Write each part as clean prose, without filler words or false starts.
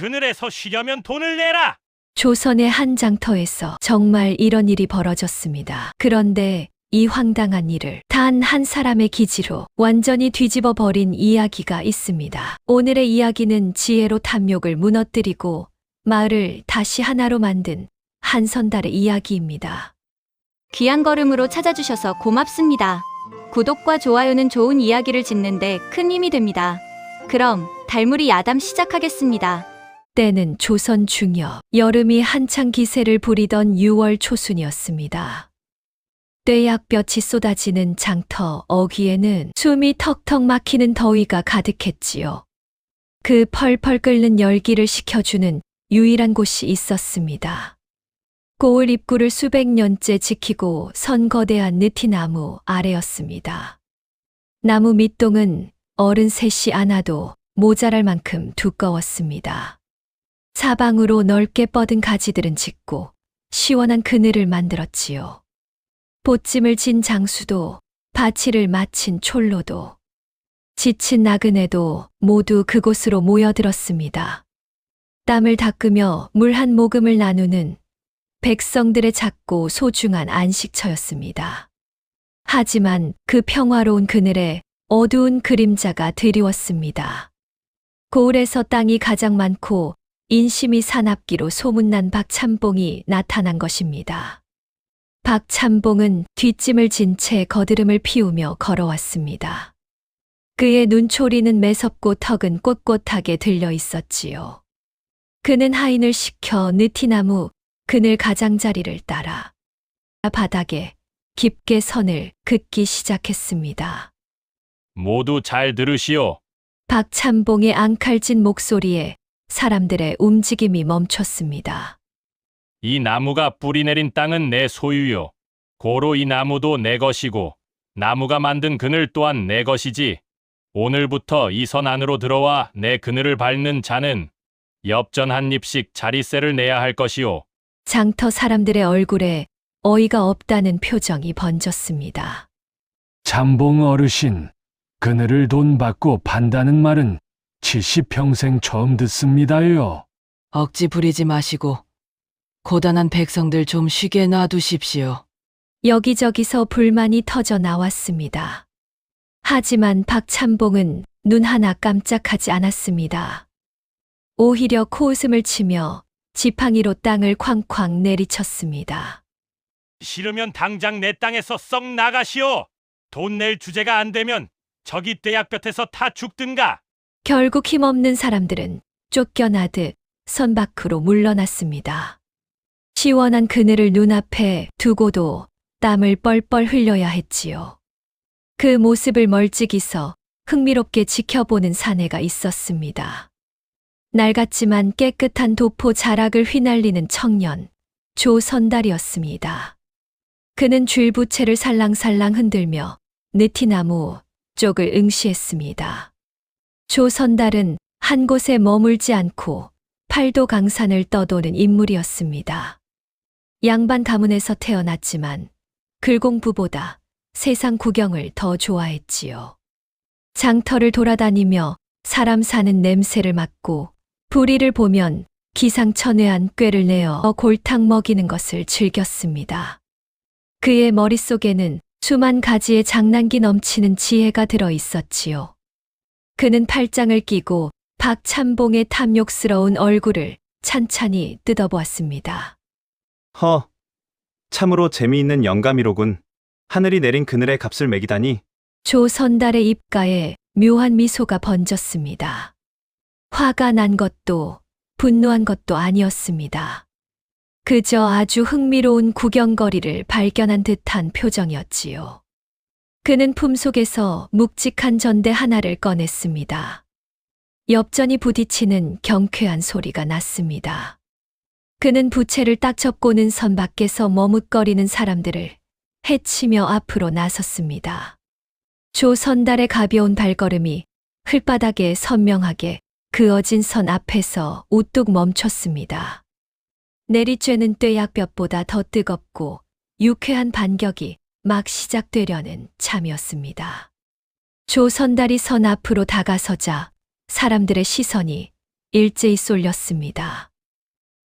그늘에서 쉬려면 돈을 내라. 조선의 한 장터에서 정말 이런 일이 벌어졌습니다. 그런데 이 황당한 일을 단 한 사람의 기지로 완전히 뒤집어 버린 이야기가 있습니다. 오늘의 이야기는 지혜로 탐욕을 무너뜨리고 마을을 다시 하나로 만든 한선달의 이야기입니다. 귀한 걸음으로 찾아주셔서 고맙습니다. 구독과 좋아요는 좋은 이야기를 짓는데 큰 힘이 됩니다. 그럼 달무리 야담 시작하겠습니다. 때는 조선 중엽, 여름이 한창 기세를 부리던 6월 초순이었습니다. 떼약볕이 쏟아지는 장터 어귀에는 숨이 턱턱 막히는 더위가 가득했지요. 그 펄펄 끓는 열기를 식혀주는 유일한 곳이 있었습니다. 고을 입구를 수백 년째 지키고 선 거대한 느티나무 아래였습니다. 나무 밑동은 어른 셋이 안아도 모자랄 만큼 두꺼웠습니다. 사방으로 넓게 뻗은 가지들은 짙고 시원한 그늘을 만들었지요. 보찜을 진 장수도, 바치를 마친 촐로도, 지친 나그네도 모두 그곳으로 모여들었습니다. 땀을 닦으며 물 한 모금을 나누는 백성들의 작고 소중한 안식처였습니다. 하지만 그 평화로운 그늘에 어두운 그림자가 드리웠습니다. 고을에서 땅이 가장 많고 인심이 사납기로 소문난 박참봉이 나타난 것입니다. 박참봉은 뒷짐을 진 채 거드름을 피우며 걸어왔습니다. 그의 눈초리는 매섭고 턱은 꼿꼿하게 들려 있었지요. 그는 하인을 시켜 느티나무 그늘 가장자리를 따라 바닥에 깊게 선을 긋기 시작했습니다. 모두 잘 들으시오. 박참봉의 앙칼진 목소리에 사람들의 움직임이 멈췄습니다. 이 나무가 뿌리 내린 땅은 내 소유요. 고로 이 나무도 내 것이고 나무가 만든 그늘 또한 내 것이지. 오늘부터 이 선 안으로 들어와 내 그늘을 밟는 자는 엽전 한 입씩 자릿세를 내야 할 것이오. 장터 사람들의 얼굴에 어이가 없다는 표정이 번졌습니다. 참봉 어르신, 그늘을 돈 받고 판다는 말은 70평생 처음 듣습니다요. 억지 부리지 마시고 고단한 백성들 좀 쉬게 놔두십시오. 여기저기서 불만이 터져 나왔습니다. 하지만 박참봉은 눈 하나 깜짝하지 않았습니다. 오히려 코웃음을 치며 지팡이로 땅을 쾅쾅 내리쳤습니다. 싫으면 당장 내 땅에서 썩 나가시오. 돈 낼 주제가 안 되면 저기 떼약볕에서 타 죽든가. 결국 힘없는 사람들은 쫓겨나듯 선 밖으로 물러났습니다. 시원한 그늘을 눈앞에 두고도 땀을 뻘뻘 흘려야 했지요. 그 모습을 멀찍이서 흥미롭게 지켜보는 사내가 있었습니다. 낡았지만 깨끗한 도포 자락을 휘날리는 청년, 조선달이었습니다. 그는 줄부채를 살랑살랑 흔들며 느티나무 쪽을 응시했습니다. 조선달은 한 곳에 머물지 않고 팔도 강산을 떠도는 인물이었습니다. 양반 가문에서 태어났지만 글공부보다 세상 구경을 더 좋아했지요. 장터를 돌아다니며 사람 사는 냄새를 맡고 부리를 보면 기상천외한 꾀를 내어 골탕 먹이는 것을 즐겼습니다. 그의 머릿속에는 수만 가지의 장난기 넘치는 지혜가 들어 있었지요. 그는 팔짱을 끼고 박참봉의 탐욕스러운 얼굴을 찬찬히 뜯어보았습니다. 허, 참으로 재미있는 영감이로군. 하늘이 내린 그늘의 값을 매기다니. 조선달의 입가에 묘한 미소가 번졌습니다. 화가 난 것도 분노한 것도 아니었습니다. 그저 아주 흥미로운 구경거리를 발견한 듯한 표정이었지요. 그는 품속에서 묵직한 전대 하나를 꺼냈습니다. 엽전이 부딪히는 경쾌한 소리가 났습니다. 그는 부채를 딱 접고는 선 밖에서 머뭇거리는 사람들을 해치며 앞으로 나섰습니다. 조선달의 가벼운 발걸음이 흙바닥에 선명하게 그어진 선 앞에서 우뚝 멈췄습니다. 내리쬐는 떼약볕보다 더 뜨겁고 유쾌한 반격이 막 시작되려는 참이었습니다. 조선달이 선 앞으로 다가서자 사람들의 시선이 일제히 쏠렸습니다.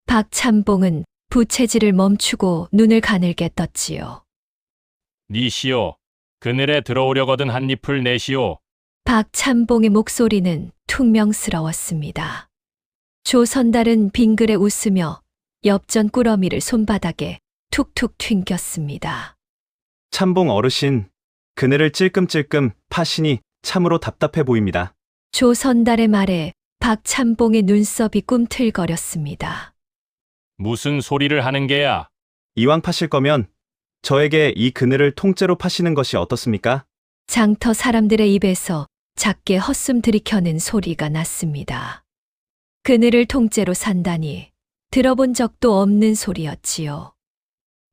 박찬봉은 부채질을 멈추고 눈을 가늘게 떴지요. 니시오. 그늘에 들어오려거든 한 잎을 내시오. 박찬봉의 목소리는 퉁명스러웠습니다. 조선달은 빙그레 웃으며 엽전 꾸러미를 손바닥에 툭툭 튕겼습니다. 참봉 어르신, 그늘을 찔끔찔끔 파시니 참으로 답답해 보입니다. 조선달의 말에 박찬봉의 눈썹이 꿈틀거렸습니다. 무슨 소리를 하는 게야? 이왕 파실 거면 저에게 이 그늘을 통째로 파시는 것이 어떻습니까? 장터 사람들의 입에서 작게 헛숨 들이켜는 소리가 났습니다. 그늘을 통째로 산다니 들어본 적도 없는 소리였지요.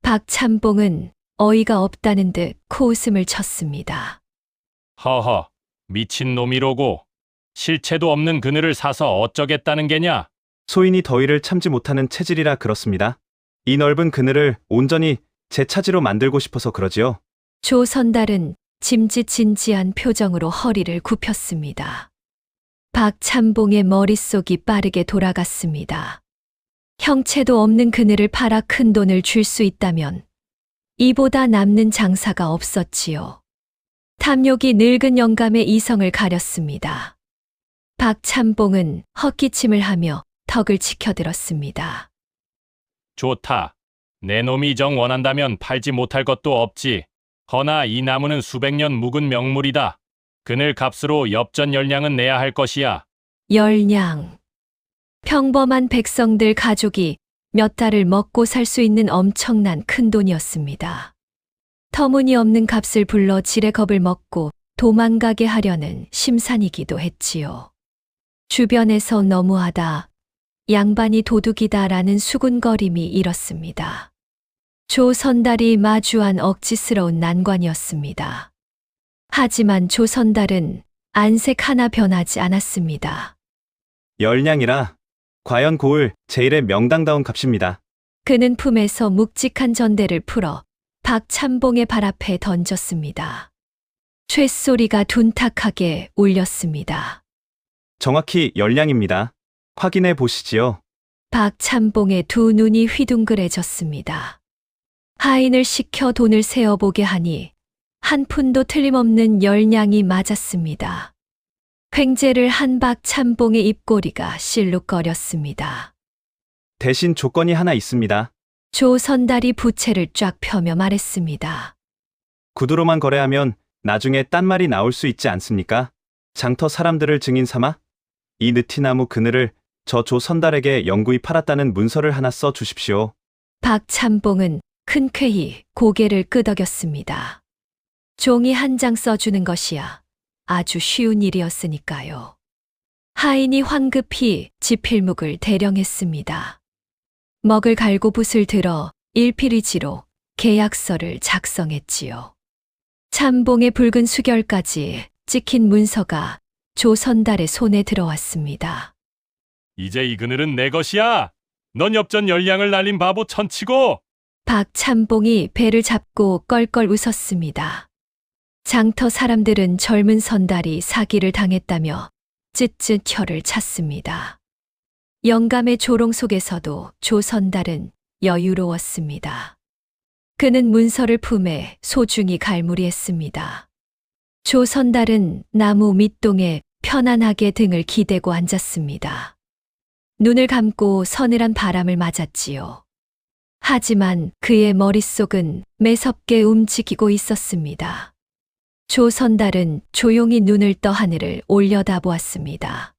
박찬봉은 어이가 없다는 듯 코웃음을 쳤습니다. 허허, 미친 놈이로고. 실체도 없는 그늘을 사서 어쩌겠다는 게냐? 소인이 더위를 참지 못하는 체질이라 그렇습니다. 이 넓은 그늘을 온전히 제 차지로 만들고 싶어서 그러지요. 조선달은 짐짓진지한 표정으로 허리를 굽혔습니다. 박찬봉의 머릿속이 빠르게 돌아갔습니다. 형체도 없는 그늘을 팔아 큰 돈을 줄 수 있다면 이보다 남는 장사가 없었지요. 탐욕이 늙은 영감의 이성을 가렸습니다. 박찬봉은 헛기침을 하며 턱을 치켜들었습니다. 좋다. 내 놈이 정 원한다면 팔지 못할 것도 없지. 허나 이 나무는 수백 년 묵은 명물이다. 그늘 값으로 엽전 10냥은 내야 할 것이야. 10냥. 평범한 백성들 가족이 몇 달을 먹고 살 수 있는 엄청난 큰 돈이었습니다. 터무니없는 값을 불러 지레 겁을 먹고 도망가게 하려는 심산이기도 했지요. 주변에서 너무하다, 양반이 도둑이다라는 수군거림이 일었습니다. 조선달이 마주한 억지스러운 난관이었습니다. 하지만 조선달은 안색 하나 변하지 않았습니다. 10냥이라 과연 고을 제일의 명당다운 값입니다. 그는 품에서 묵직한 전대를 풀어 박찬봉의 발 앞에 던졌습니다. 쇳소리가 둔탁하게 울렸습니다. 정확히 10냥입니다. 확인해 보시지요. 박찬봉의 두 눈이 휘둥그레졌습니다. 하인을 시켜 돈을 세어보게 하니 한 푼도 틀림없는 10냥이 맞았습니다. 횡재를 한 박찬봉의 입꼬리가 실룩거렸습니다. 대신 조건이 하나 있습니다. 조선달이 부채를 쫙 펴며 말했습니다. 구두로만 거래하면 나중에 딴 말이 나올 수 있지 않습니까? 장터 사람들을 증인 삼아 이 느티나무 그늘을 저 조선달에게 영구히 팔았다는 문서를 하나 써 주십시오. 박찬봉은 흔쾌히 고개를 끄덕였습니다. 종이 한 장 써주는 것이야 아주 쉬운 일이었으니까요. 하인이 황급히 지필묵을 대령했습니다. 먹을 갈고 붓을 들어 일필이지로 계약서를 작성했지요. 찬봉의 붉은 수결까지 찍힌 문서가 조선달의 손에 들어왔습니다. 이제 이 그늘은 내 것이야. 넌 엽전 10냥을 날린 바보 천치고. 박찬봉이 배를 잡고 껄껄 웃었습니다. 장터 사람들은 젊은 선달이 사기를 당했다며 쯧쯧 혀를 찼습니다. 영감의 조롱 속에서도 조선달은 여유로웠습니다. 그는 문서를 품에 소중히 갈무리했습니다. 조선달은 나무 밑동에 편안하게 등을 기대고 앉았습니다. 눈을 감고 서늘한 바람을 맞았지요. 하지만 그의 머릿속은 매섭게 움직이고 있었습니다. 조선달은 조용히 눈을 떠 하늘을 올려다보았습니다.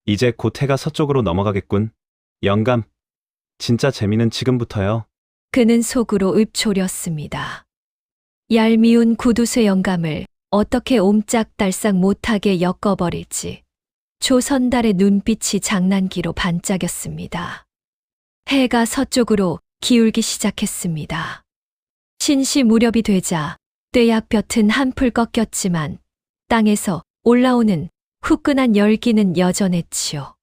이제 곧 해가 서쪽으로 넘어가겠군. 영감, 진짜 재미는 지금부터요. 그는 속으로 읊조렸습니다. 얄미운 구두쇠 영감을 어떻게 옴짝달싹 못하게 엮어버릴지 조선달의 눈빛이 장난기로 반짝였습니다. 해가 서쪽으로 기울기 시작했습니다. 신시 무렵이 되자 떼약볕은 한풀 꺾였지만 땅에서 올라오는 후끈한 열기는 여전했지요.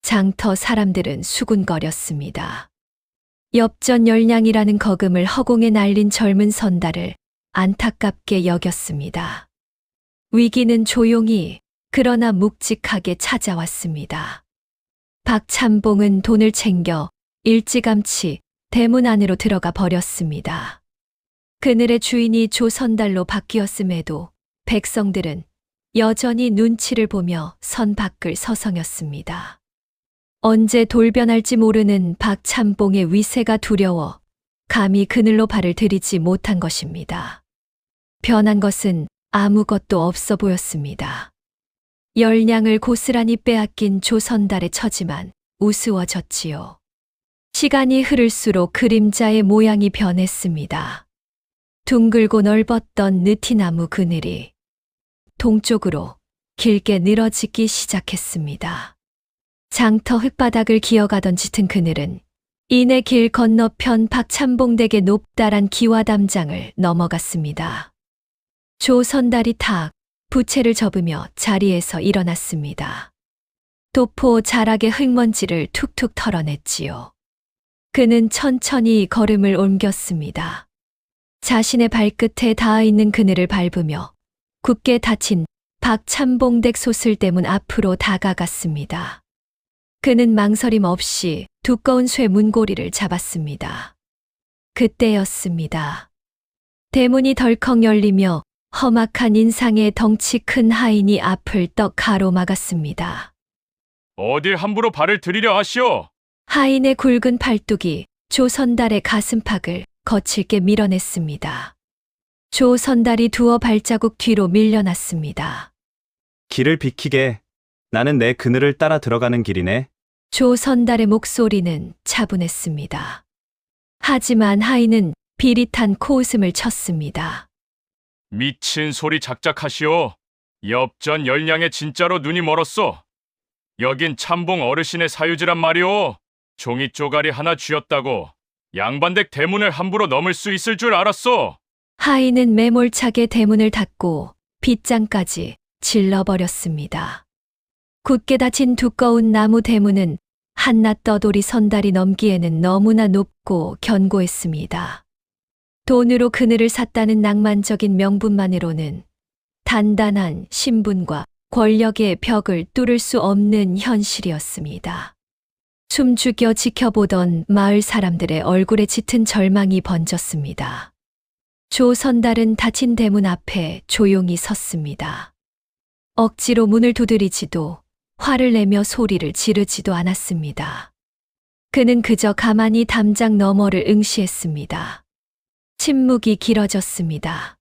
장터 사람들은 수군거렸습니다. 엽전 10냥이라는 거금을 허공에 날린 젊은 선달을 안타깝게 여겼습니다. 위기는 조용히 그러나 묵직하게 찾아왔습니다. 박찬봉은 돈을 챙겨 일찌감치 대문 안으로 들어가 버렸습니다. 그늘의 주인이 조선달로 바뀌었음에도 백성들은 여전히 눈치를 보며 선 밖을 서성였습니다. 언제 돌변할지 모르는 박찬봉의 위세가 두려워 감히 그늘로 발을 들이지 못한 것입니다. 변한 것은 아무것도 없어 보였습니다. 열량을 고스란히 빼앗긴 조선달의 처지만 우스워졌지요. 시간이 흐를수록 그림자의 모양이 변했습니다. 둥글고 넓었던 느티나무 그늘이 동쪽으로 길게 늘어지기 시작했습니다. 장터 흙바닥을 기어가던 짙은 그늘은 이내 길 건너편 박찬봉 댁의 높다란 기와담장을 넘어갔습니다. 조선달이 탁 부채를 접으며 자리에서 일어났습니다. 도포 자락의 흙먼지를 툭툭 털어냈지요. 그는 천천히 걸음을 옮겼습니다. 자신의 발끝에 닿아 있는 그늘을 밟으며 굳게 닫힌 박찬봉 댁 소슬대문 앞으로 다가갔습니다. 그는 망설임 없이 두꺼운 쇠 문고리를 잡았습니다. 그때였습니다. 대문이 덜컥 열리며 험악한 인상의 덩치 큰 하인이 앞을 떡 가로막았습니다. 어딜 함부로 발을 들이려 하시오? 하인의 굵은 팔뚝이 조선달의 가슴팍을 거칠게 밀어냈습니다. 조선달이 두어 발자국 뒤로 밀려났습니다. 길을 비키게. 나는 내 그늘을 따라 들어가는 길이네. 조선달의 목소리는 차분했습니다. 하지만 하인은 비릿한 코웃음을 쳤습니다. 미친 소리 작작하시오. 엽전 열량에 진짜로 눈이 멀었소. 여긴 참봉 어르신의 사유지란 말이오. 종이 쪼가리 하나 쥐었다고 양반댁 대문을 함부로 넘을 수 있을 줄 알았소. 하인은 매몰차게 대문을 닫고 빗장까지 질러버렸습니다. 굳게 닫힌 두꺼운 나무 대문은 한낱 떠돌이 선달이 넘기에는 너무나 높고 견고했습니다. 돈으로 그늘을 샀다는 낭만적인 명분만으로는 단단한 신분과 권력의 벽을 뚫을 수 없는 현실이었습니다. 숨죽여 지켜보던 마을 사람들의 얼굴에 짙은 절망이 번졌습니다. 조선달은 닫힌 대문 앞에 조용히 섰습니다. 억지로 문을 두드리지도 화를 내며 소리를 지르지도 않았습니다. 그는 그저 가만히 담장 너머를 응시했습니다. 침묵이 길어졌습니다.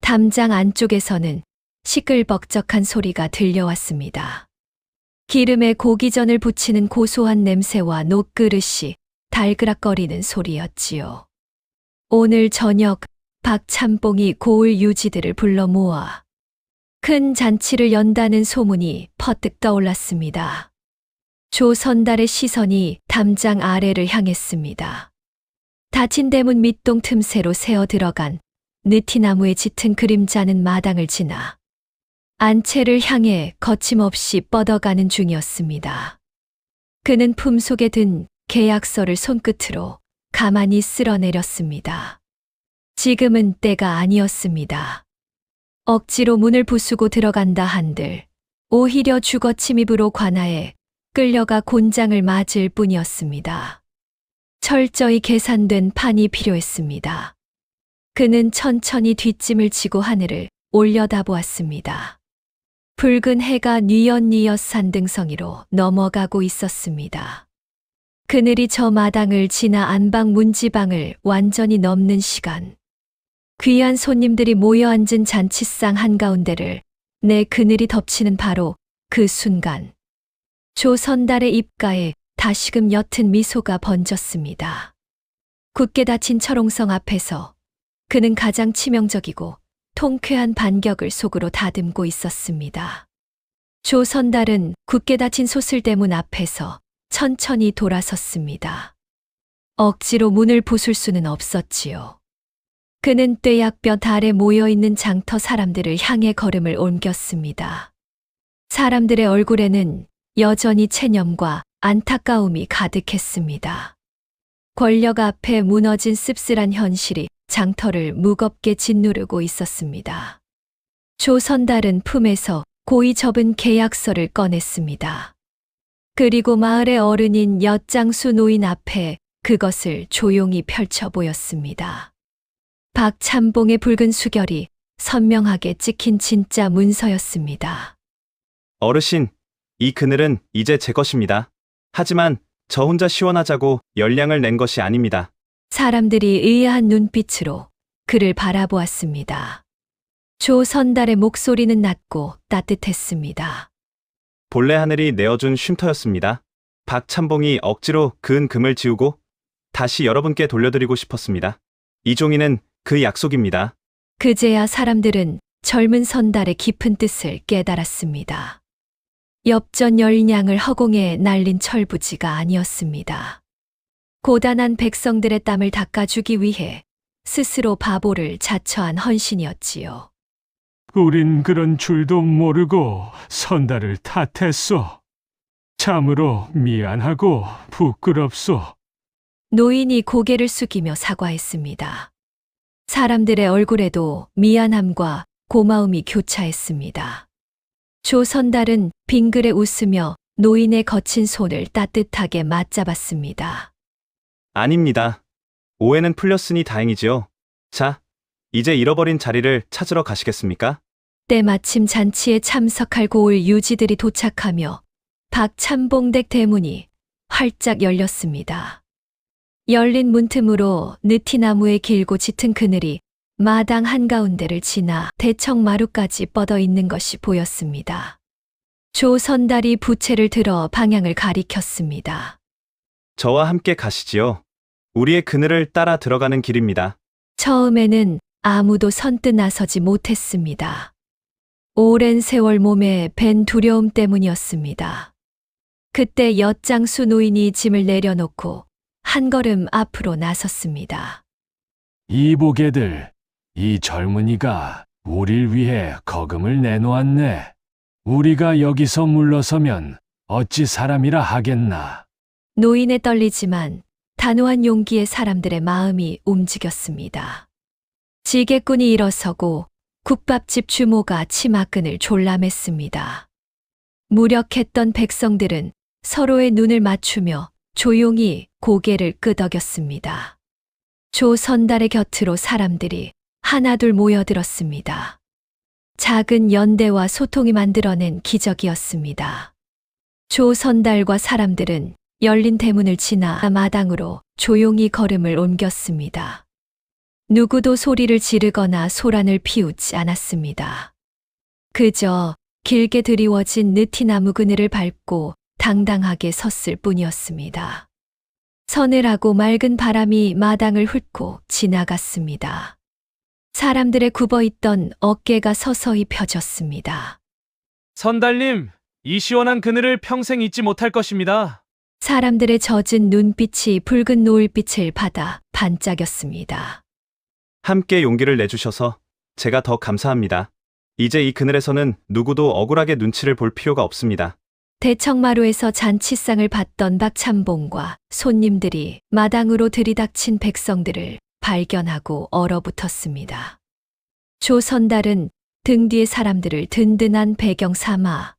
담장 안쪽에서는 시끌벅적한 소리가 들려왔습니다. 기름에 고기전을 부치는 고소한 냄새와 녹그릇이 달그락거리는 소리였지요. 오늘 저녁 박찬봉이 고을 유지들을 불러 모아 큰 잔치를 연다는 소문이 퍼뜩 떠올랐습니다. 조선달의 시선이 담장 아래를 향했습니다. 닫힌 대문 밑동 틈새로 새어 들어간 느티나무의 짙은 그림자는 마당을 지나 안채를 향해 거침없이 뻗어가는 중이었습니다. 그는 품속에 든 계약서를 손끝으로 가만히 쓸어내렸습니다. 지금은 때가 아니었습니다. 억지로 문을 부수고 들어간다 한들 오히려 주거 침입으로 관하에 끌려가 곤장을 맞을 뿐이었습니다. 철저히 계산된 판이 필요했습니다. 그는 천천히 뒷짐을 지고 하늘을 올려다보았습니다. 붉은 해가 뉘엿뉘엿 산등성이로 넘어가고 있었습니다. 그늘이 저 마당을 지나 안방 문지방을 완전히 넘는 시간, 귀한 손님들이 모여 앉은 잔치상 한가운데를 내 그늘이 덮치는 바로 그 순간, 조선달의 입가에 다시금 옅은 미소가 번졌습니다. 굳게 닫힌 철옹성 앞에서 그는 가장 치명적이고 통쾌한 반격을 속으로 다듬고 있었습니다. 조선달은 굳게 닫힌 소슬대문 앞에서 천천히 돌아섰습니다. 억지로 문을 부술 수는 없었지요. 그는 뙤약볕 아래 모여있는 장터 사람들을 향해 걸음을 옮겼습니다. 사람들의 얼굴에는 여전히 체념과 안타까움이 가득했습니다. 권력 앞에 무너진 씁쓸한 현실이 장터를 무겁게 짓누르고 있었습니다. 조선달은 품에서 고이 접은 계약서를 꺼냈습니다. 그리고 마을의 어른인 엿장수 노인 앞에 그것을 조용히 펼쳐 보였습니다. 박참봉의 붉은 수결이 선명하게 찍힌 진짜 문서였습니다. 어르신, 이 그늘은 이제 제 것입니다. 하지만 저 혼자 시원하자고 열량을 낸 것이 아닙니다. 사람들이 의아한 눈빛으로 그를 바라보았습니다. 조선달의 목소리는 낮고 따뜻했습니다. 본래 하늘이 내어준 쉼터였습니다. 박참봉이 억지로 그은 금을 지우고 다시 여러분께 돌려드리고 싶었습니다. 이 종이는 그 약속입니다. 그제야 사람들은 젊은 선달의 깊은 뜻을 깨달았습니다. 엽전 열량을 허공에 날린 철부지가 아니었습니다. 고단한 백성들의 땀을 닦아주기 위해 스스로 바보를 자처한 헌신이었지요. 우린 그런 줄도 모르고 선달을 탓했소. 참으로 미안하고 부끄럽소. 노인이 고개를 숙이며 사과했습니다. 사람들의 얼굴에도 미안함과 고마움이 교차했습니다. 조선달은 빙그레 웃으며 노인의 거친 손을 따뜻하게 맞잡았습니다. 아닙니다. 오해는 풀렸으니 다행이지요. 자, 이제 잃어버린 자리를 찾으러 가시겠습니까? 때마침 잔치에 참석할 고을 유지들이 도착하며 박참봉댁 대문이 활짝 열렸습니다. 열린 문틈으로 느티나무의 길고 짙은 그늘이 마당 한가운데를 지나 대청마루까지 뻗어 있는 것이 보였습니다. 조선달이 부채를 들어 방향을 가리켰습니다. 저와 함께 가시지요. 우리의 그늘을 따라 들어가는 길입니다. 처음에는 아무도 선뜻 나서지 못했습니다. 오랜 세월 몸에 밴 두려움 때문이었습니다. 그때 엿장수 노인이 짐을 내려놓고 한 걸음 앞으로 나섰습니다. 이보게들, 이 젊은이가 우릴 위해 거금을 내놓았네. 우리가 여기서 물러서면 어찌 사람이라 하겠나. 노인의 떨리지만 단호한 용기에 사람들의 마음이 움직였습니다. 지게꾼이 일어서고 국밥집 주모가 치마끈을 졸라맸습니다. 무력했던 백성들은 서로의 눈을 맞추며 조용히 고개를 끄덕였습니다. 조선달의 곁으로 사람들이 하나둘 모여들었습니다. 작은 연대와 소통이 만들어낸 기적이었습니다. 조선달과 사람들은 열린 대문을 지나 마당으로 조용히 걸음을 옮겼습니다. 누구도 소리를 지르거나 소란을 피우지 않았습니다. 그저 길게 드리워진 느티나무 그늘을 밟고 당당하게 섰을 뿐이었습니다. 서늘하고 맑은 바람이 마당을 훑고 지나갔습니다. 사람들의 굽어있던 어깨가 서서히 펴졌습니다. 선달님, 이 시원한 그늘을 평생 잊지 못할 것입니다. 사람들의 젖은 눈빛이 붉은 노을빛을 받아 반짝였습니다. 함께 용기를 내주셔서 제가 더 감사합니다. 이제 이 그늘에서는 누구도 억울하게 눈치를 볼 필요가 없습니다. 대청마루에서 잔치상을 받던 박참봉과 손님들이 마당으로 들이닥친 백성들을 발견하고 얼어붙었습니다. 조선달은 등 뒤의 사람들을 든든한 배경 삼아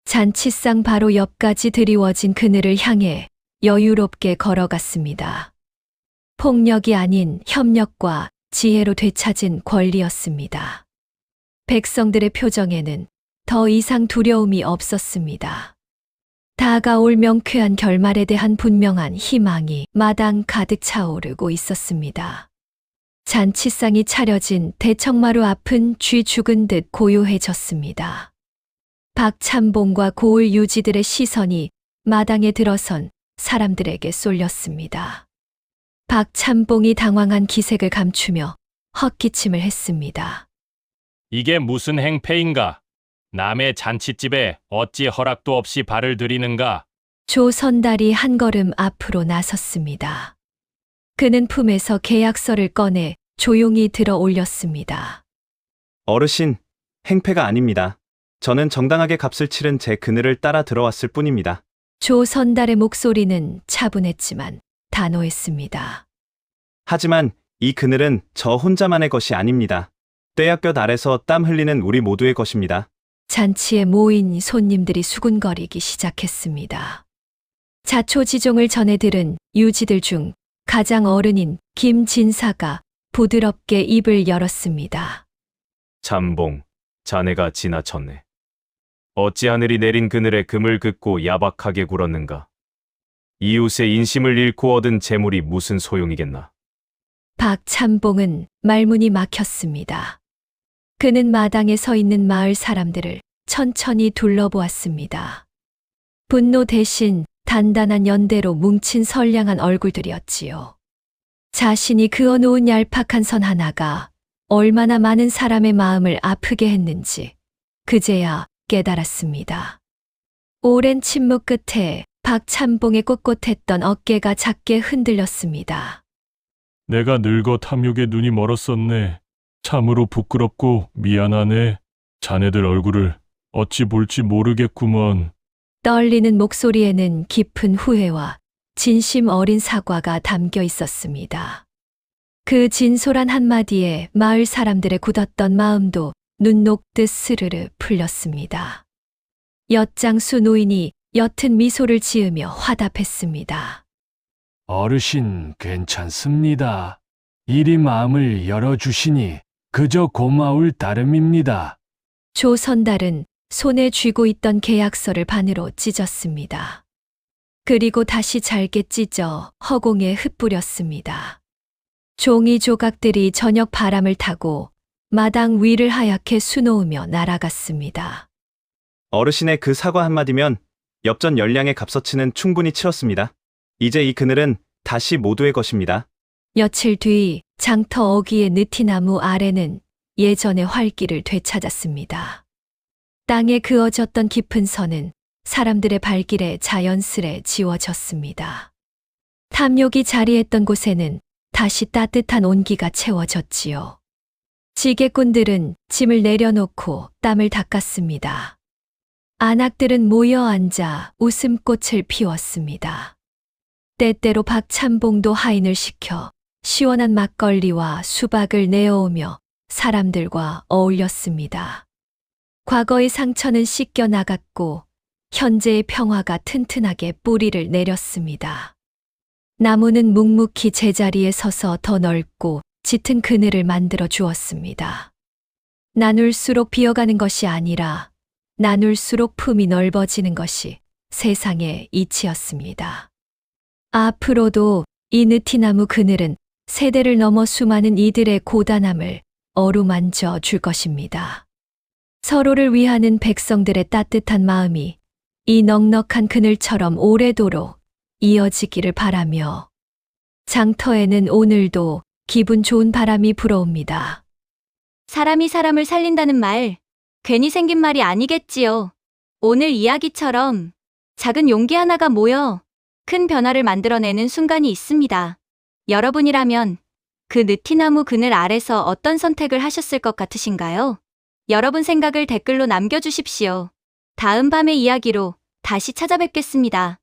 잔치상 바로 옆까지 드리워진 그늘을 향해 여유롭게 걸어갔습니다. 폭력이 아닌 협력과 지혜로 되찾은 권리였습니다. 백성들의 표정에는 더 이상 두려움이 없었습니다. 다가올 명쾌한 결말에 대한 분명한 희망이 마당 가득 차오르고 있었습니다. 잔치상이 차려진 대청마루 앞은 쥐 죽은 듯 고요해졌습니다. 박참봉과 고을 유지들의 시선이 마당에 들어선 사람들에게 쏠렸습니다. 박참봉이 당황한 기색을 감추며 헛기침을 했습니다. 이게 무슨 행패인가? 남의 잔칫집에 어찌 허락도 없이 발을 들이는가? 조선달이 한 걸음 앞으로 나섰습니다. 그는 품에서 계약서를 꺼내 조용히 들어 올렸습니다. 어르신, 행패가 아닙니다. 저는 정당하게 값을 치른 제 그늘을 따라 들어왔을 뿐입니다. 조선달의 목소리는 차분했지만 단호했습니다. 하지만 이 그늘은 저 혼자만의 것이 아닙니다. 떼약볕 아래서 땀 흘리는 우리 모두의 것입니다. 잔치에 모인 손님들이 수군거리기 시작했습니다. 자초지종을 전해 들은 유지들 중 가장 어른인 김진사가 부드럽게 입을 열었습니다. 잠봉, 자네가 지나쳤네. 어찌 하늘이 내린 그늘에 금을 긋고 야박하게 굴었는가. 이웃의 인심을 잃고 얻은 재물이 무슨 소용이겠나. 박참봉은 말문이 막혔습니다. 그는 마당에 서 있는 마을 사람들을 천천히 둘러보았습니다. 분노 대신 단단한 연대로 뭉친 선량한 얼굴들이었지요. 자신이 그어놓은 얄팍한 선 하나가 얼마나 많은 사람의 마음을 아프게 했는지 그제야 깨달았습니다. 오랜 침묵 끝에 박참봉의 꼿꼿했던 어깨가 작게 흔들렸습니다. 내가 늙어 탐욕에 눈이 멀었었네. 참으로 부끄럽고 미안하네. 자네들 얼굴을 어찌 볼지 모르겠구먼. 떨리는 목소리에는 깊은 후회와 진심 어린 사과가 담겨 있었습니다. 그 진솔한 한마디에 마을 사람들의 굳었던 마음도 눈 녹듯 스르르 풀렸습니다. 엿장수 노인이 옅은 미소를 지으며 화답했습니다. 어르신 괜찮습니다. 이리 마음을 열어주시니 그저 고마울 따름입니다. 조선달은 손에 쥐고 있던 계약서를 반으로 찢었습니다. 그리고 다시 잘게 찢어 허공에 흩뿌렸습니다. 종이 조각들이 저녁 바람을 타고 마당 위를 하얗게 수놓으며 날아갔습니다. 어르신의 그 사과 한마디면 엽전 열량의 값어치는 충분히 치렀습니다. 이제 이 그늘은 다시 모두의 것입니다. 며칠 뒤 장터 어귀의 느티나무 아래는 예전의 활기를 되찾았습니다. 땅에 그어졌던 깊은 선은 사람들의 발길에 자연스레 지워졌습니다. 탐욕이 자리했던 곳에는 다시 따뜻한 온기가 채워졌지요. 지게꾼들은 짐을 내려놓고 땀을 닦았습니다. 안악들은 모여 앉아 웃음꽃을 피웠습니다. 때때로 박참봉도 하인을 시켜 시원한 막걸리와 수박을 내어오며 사람들과 어울렸습니다. 과거의 상처는 씻겨 나갔고 현재의 평화가 튼튼하게 뿌리를 내렸습니다. 나무는 묵묵히 제자리에 서서 더 넓고 짙은 그늘을 만들어 주었습니다. 나눌수록 비어가는 것이 아니라 나눌수록 품이 넓어지는 것이 세상의 이치였습니다. 앞으로도 이 느티나무 그늘은 세대를 넘어 수많은 이들의 고단함을 어루만져 줄 것입니다. 서로를 위하는 백성들의 따뜻한 마음이 이 넉넉한 그늘처럼 오래도록 이어지기를 바라며 장터에는 오늘도 기분 좋은 바람이 불어옵니다. 사람이 사람을 살린다는 말, 괜히 생긴 말이 아니겠지요. 오늘 이야기처럼 작은 용기 하나가 모여 큰 변화를 만들어내는 순간이 있습니다. 여러분이라면 그 느티나무 그늘 아래서 어떤 선택을 하셨을 것 같으신가요? 여러분 생각을 댓글로 남겨주십시오. 다음 밤의 이야기로 다시 찾아뵙겠습니다.